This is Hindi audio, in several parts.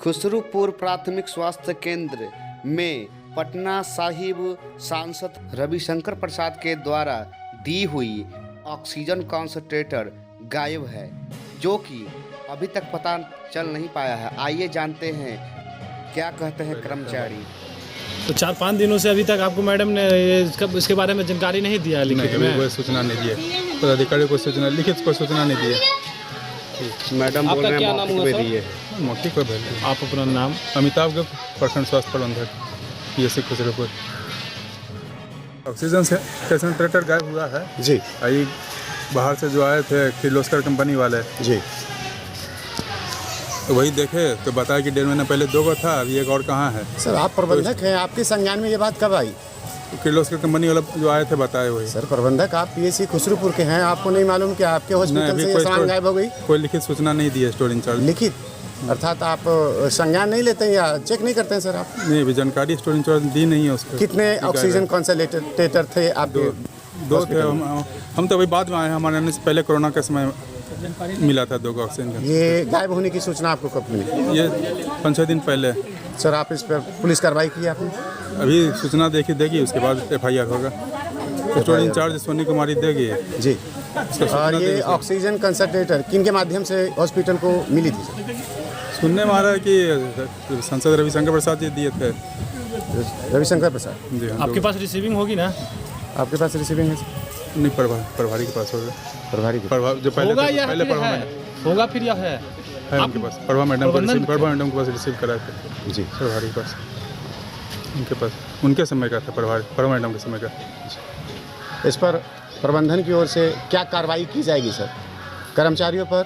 खुसरूपुर प्राथमिक स्वास्थ्य केंद्र में पटना साहिब सांसद रविशंकर प्रसाद के द्वारा दी हुई ऑक्सीजन कॉन्संट्रेटर गायब है, जो कि अभी तक पता चल नहीं पाया है। आइए जानते हैं क्या कहते हैं कर्मचारी। तो 4-5 दिनों से अभी तक आपको मैडम ने इसके बारे में जानकारी नहीं दिया? लिखित में कोई सूचना नहीं दिए, पदाधिकारी को सूचना लिखित कोई सूचना नहीं दिए। मैडम बोल रहे हैं मौखिक में दिए। मौखिक पर भेज। आप अपना नाम? अमिताभ गुप्त, प्रखंड स्वास्थ्य प्रबंधक, PSC खुसरूपुर। ऑक्सीजन से कंसंट्रेटर गायब हुआ है जी। आई बाहर से जो आए थे किर्लोस्कर कंपनी वाले जी, तो वही देखे तो बताया कि 1.5 महीना पहले 2 गो था, अभी एक और कहाँ है। सर आप प्रबंधक हैं, आपके संज्ञान में ये बात कब आई? किर्लोस्कर कंपनी वाले जो आए थे बताए वही। सर प्रबंधक आप PSC खुसरूपुर के हैं, आपको नहीं मालूम कि आपके हॉस्पिटल से ये सामान गायब हो गई? कोई लिखित सूचना नहीं दी है स्टोर इंचार्ज। लिखित अर्थात आप संज्ञान नहीं लेते हैं या चेक नहीं करते हैं सर? आप नहीं, अभी जानकारी स्टोर इंचार्ज दी नहीं है उसको। कितने ऑक्सीजन कॉन्संट्रेटर थे आपके? 2 थे। हम तो अभी बाद में आए हैं, हमारे आने से पहले कोरोना के समय मिला था 2 ऑक्सीजन का। ये गायब होने की सूचना आपको कब मिली? ये 5-6 दिन पहले। सर आप इस पर पुलिस कार्रवाई की आपने? अभी सूचना देगी, उसके बाद FIR होगा। स्टोर इंचार्ज सोनी कुमारी देगी जी। और ये ऑक्सीजन कंसंट्रेटर किन के माध्यम से हॉस्पिटल को मिली थी सर? सुनने में आ रहा है कि सांसद रविशंकर प्रसाद जी दिए थे। रविशंकर प्रसाद जी हाँ। आपके पास रिसीविंग होगी ना? आपके पास रिसीविंग है? नहीं, प्रभारी के पास होगा। प्रभारी जो पहले होगा या पहले फिर प्रभा है? होगा फिर या है उनके पास। प्रभा मैडम के पास रिसीव कराए थे जी। प्रभारी के पास, उनके पास उनके समय का था। प्रभा मैडम के समय का। इस पर प्रबंधन की ओर से क्या कार्रवाई की जाएगी सर? कर्मचारियों पर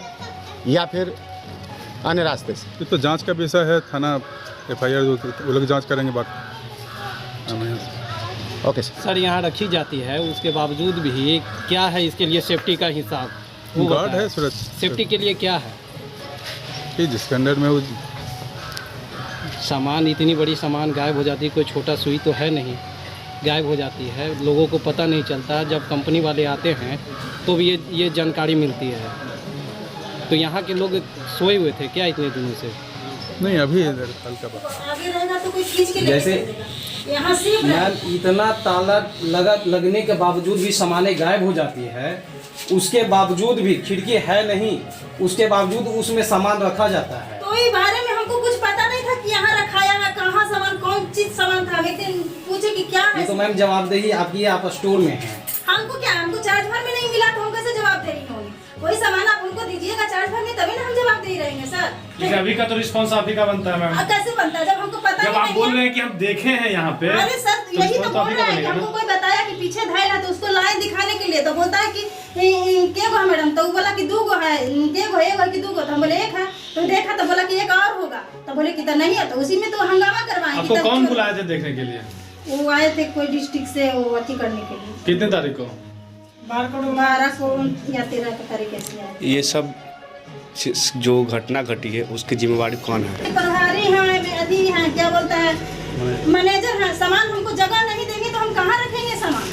या फिर अन्य रास्ते से? ये तो जांच का विषय है, थाना FIR वो लोग जांच करेंगे। बाकी ओके सर यहाँ रखी जाती है, उसके बावजूद भी क्या है इसके लिए सेफ्टी का हिसाब? गार्ड है सुरक्षा। सेफ्टी के लिए क्या है? कि जिसके अंदर में वो सामान, इतनी बड़ी सामान गायब हो जाती है, कोई छोटा सुई तो है नहीं, गायब हो जाती है, लोगों को पता नहीं चलता। जब कंपनी वाले आते हैं तो ये जानकारी मिलती है। तो यहाँ के लोग सोए हुए थे क्या इतने दिनों से? नहीं, अभी इधर हल्का बात जैसे मैम इतना ताला लगने के बावजूद भी सामानें गायब हो जाती है, उसके बावजूद भी खिड़की है नहीं, उसके बावजूद उसमें सामान रखा जाता है। तो इस बारे में हमको कुछ पता नहीं था कि यहाँ रखाया है, कहाँ सामान, कौन चीज सामान था। लेकिन पूछे कि क्या है, ये तो मैम जवाबदेही आपकी, आप स्टोर में हैं। हमको क्या, हमको चार्ज भर में नहीं मिला तो हम कैसे जवाबदेही होंगे? वही सामान आप उनको दीजिएगा चार्ज भर में, तभी ना हम जवाबदेही रहेंगे सर। ठीक है, अभी का तो रिस्पांस आप ही का बनता है मैम। कैसे बनता है जब हमको पता जब ही आप नहीं बोल है? रहे हैं कि हम देखे हैं यहाँ पे। अरे सर यही तो बोल रहा है कि हमको कोई बताया कि पीछे धायल है, तो उसको लाए दिखाने के लिए तो बोलता है कि के गो है मैडम? तो वो बोला कि 2 गो है। के गो, 1 कि 2 गो? तो हम बोले 1 है। तो देखा तो बोला कि 1 और होगा। तो बोले कि तो नहीं है, तो उसी में तो हंगामा करवाएंगे। आपको कौन बुलाए थे देखने के लिए? वो आए थे कोई डिस्ट्रिक्ट से, वो अथी करने के लिए। कितने तारीख को? 12 को या 13 तारीख ऐसी आए। ये सब जो घटना घटी है उसकी जिम्मेवारी कौन है? प्रभारी हैं, अथी हैं, क्या बोलता है, मैनेजर हैं। सामान हमको जगह नहीं देंगे तो हम कहाँ रखेंगे सामान?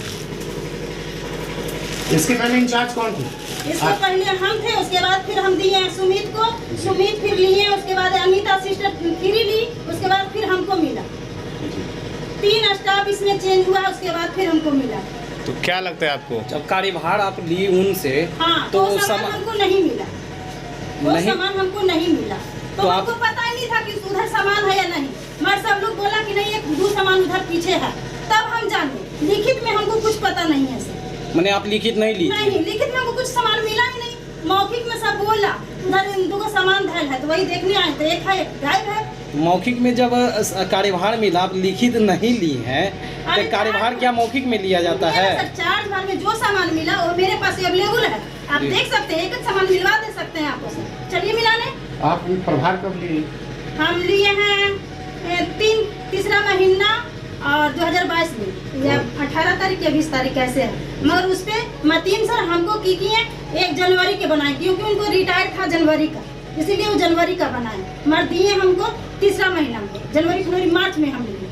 इसके पहले इंचार्ज कौन थे? इसको पहले हम थे, उसके बाद फिर हम दिए सुमित को, सुमित फिर लिए, उसके बाद अनीता सिस्टर फिर ली, उसके बाद फिर हमको मिला। 3 स्टाफ इसमें चेंज हुआ, उसके बाद फिर हमको मिला। तो क्या लगता है आपको? जब कार्यभार आप ली उनसे, हाँ, तो वो सामान हमको नहीं मिला। वो नहीं? सामान हमको नहीं मिला तो हमको पता ही नहीं था कि उधर सामान है या नहीं। मगर सब लोग बोला कि नहीं, 1-2 सामान उधर पीछे है, तब हम जाने। लिखित में हमको कुछ पता नहीं है सर। मैंने आप लिखित नहीं ली? नहीं, लिखित में हमको कुछ सामान मिला ही नहीं। मौखिक में सब बोला उधर 2 सामान धायल है, तो वही देखने आए तो 1 है, गायब है। मौखिक में जब कार्यभार मिला, आप लिखित नहीं ली है, तो कार्यभार क्या मौखिक में लिया जाता है? सर चार्ज भर में जो सामान मिला वो मेरे पास अवेलेबल है, आप देख सकते हैं। 1 सामान मिलवा दे सकते हैं आपको सर। चलिए मिलाने। आप प्रभार कब लिए? हम लिए हैं 3 महीना और 2022 में, या 18 तारीख या 20 तारीख ऐसे है। मगर उस पर मतीन सर हमको की किए 1 जनवरी के बनाए, क्योंकि उनको रिटायर था जनवरी का, इसीलिए वो जनवरी का बनाए। मगर दिए हमको 3 महीना में, जनवरी, फरवरी, मार्च में हम लिए।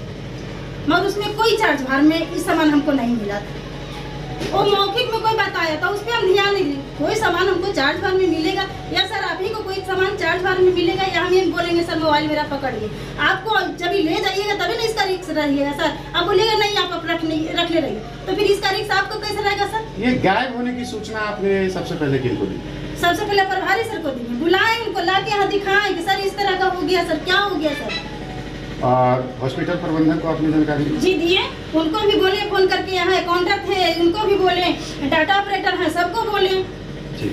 मगर उसमें कोई चार्ज भार में इस सामान हमको नहीं मिला था। वो मौखिक में कोई बताया था, उस पर हम ध्यान नहीं दिए। कोई सामान हमको चार्ज फार्म में मिलेगा या सर आप ही को कोई सामान चार्ज फार्म में मिलेगा या हम ये बोलेंगे सर मोबाइल मेरा पकड़िए। आपको जब ये ले जाइएगा तभी ना इसका रिस्क रहिएगा सर। आप बोलिएगा नहीं आप रख ले रहिए, तो फिर इसका रिस्क आपको कैसे रहेगा सर? ये गायब होने की सूचना आपने सबसे पहले किनको दी? सबसे पहले प्रभारी सर को दिए, बुलाएं उनको, ला के यहाँ दिखाएं कि सर इस तरह का हो गया सर, क्या हो गया सर। और हॉस्पिटल प्रबंधन को आपने जानकारी दी? जी दिए, उनको भी बोले फोन करके, यहाँ अकाउंटर थे उनको भी बोले, डाटा ऑपरेटर हैं सबको बोले। जी,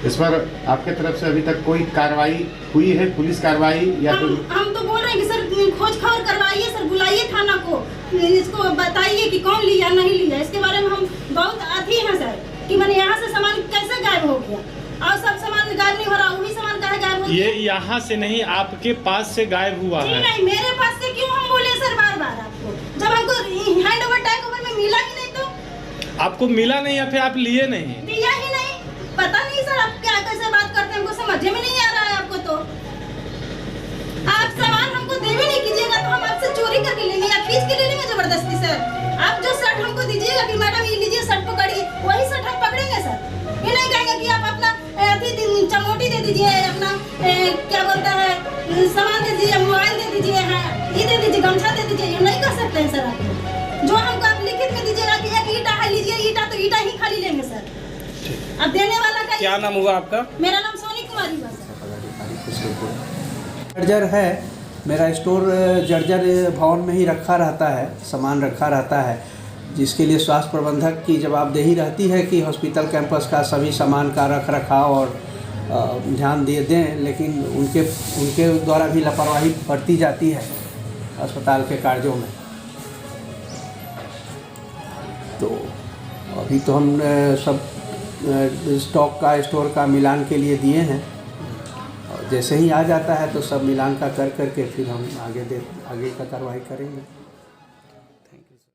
इस पर आपके तरफ से अभी तक कोई कार्रवाई हुई है, पुलिस कार्रवाई या हम तो बोल रहे हैं कि सर खोज खबर करवाइए सर, बुलाइए थाना को, इसको बताइए कि कौन लिया नहीं लिया। इसके बारे में हम बहुत अथी हैं सर कि मैंने यहाँ से सामान कैसे गायब हो गया और सब सामान गायब नहीं हो रहा, वही सामान काहे गायब हो गया? ये यहाँ से नहीं आपके पास से गायब हुआ है। नहीं मेरे पास से क्यों हम बोले सर बार बार आपको, जब हमको हैंड ओवर टैग ओवर में मिला ही नहीं तो। आपको मिला नहीं या फिर आप लिए नहीं? दिया ही नहीं, पता नहीं सर आप क्या कैसे बात करते हैं, हमको समझ में नहीं आ रहा है आपको। तो आप सामान हमको दे भी नहीं कीजिएगा तो हम आपसे चोरी करके लेंगे या खींच के ले लेंगे जबरदस्ती सर। आप जो शर्ट हमको दीजिएगा कि मैडम ये लीजिए शर्ट पकड़िए, वही शर्ट हम पकड़ेंगे सर। ये नहीं कहेंगे कि आप अपना चमोटी दे दीजिए, अपना क्या बोलता है सामान दे दीजिए, मोबाइल दे दीजिए, ये दे दीजिए, गमछा दे दीजिए, ये नहीं कर सकते हैं सर आप। जो हमको आप लिखित में दीजिएगा कि एक ईटा है लीजिए, ईटा तो ईटा ही खाली लेंगे सर। अब देने वाला का क्या नाम हुआ आपका? मेरा नाम सोनी कुमारी हुआ सर। जर्जर है, मेरा स्टोर जर्जर भवन में ही रखा रहता है, सामान रखा रहता है, जिसके लिए स्वास्थ्य प्रबंधक की जवाबदेही रहती है कि हॉस्पिटल कैंपस का सभी सामान का रख रखाव और ध्यान दे दें, लेकिन उनके द्वारा भी लापरवाही बरती जाती है अस्पताल के कार्यों में। तो अभी तो हम सब स्टॉक का स्टोर का मिलान के लिए दिए हैं, और जैसे ही आ जाता है तो सब मिलान का कर करके फिर हम आगे का कार्रवाई करेंगे।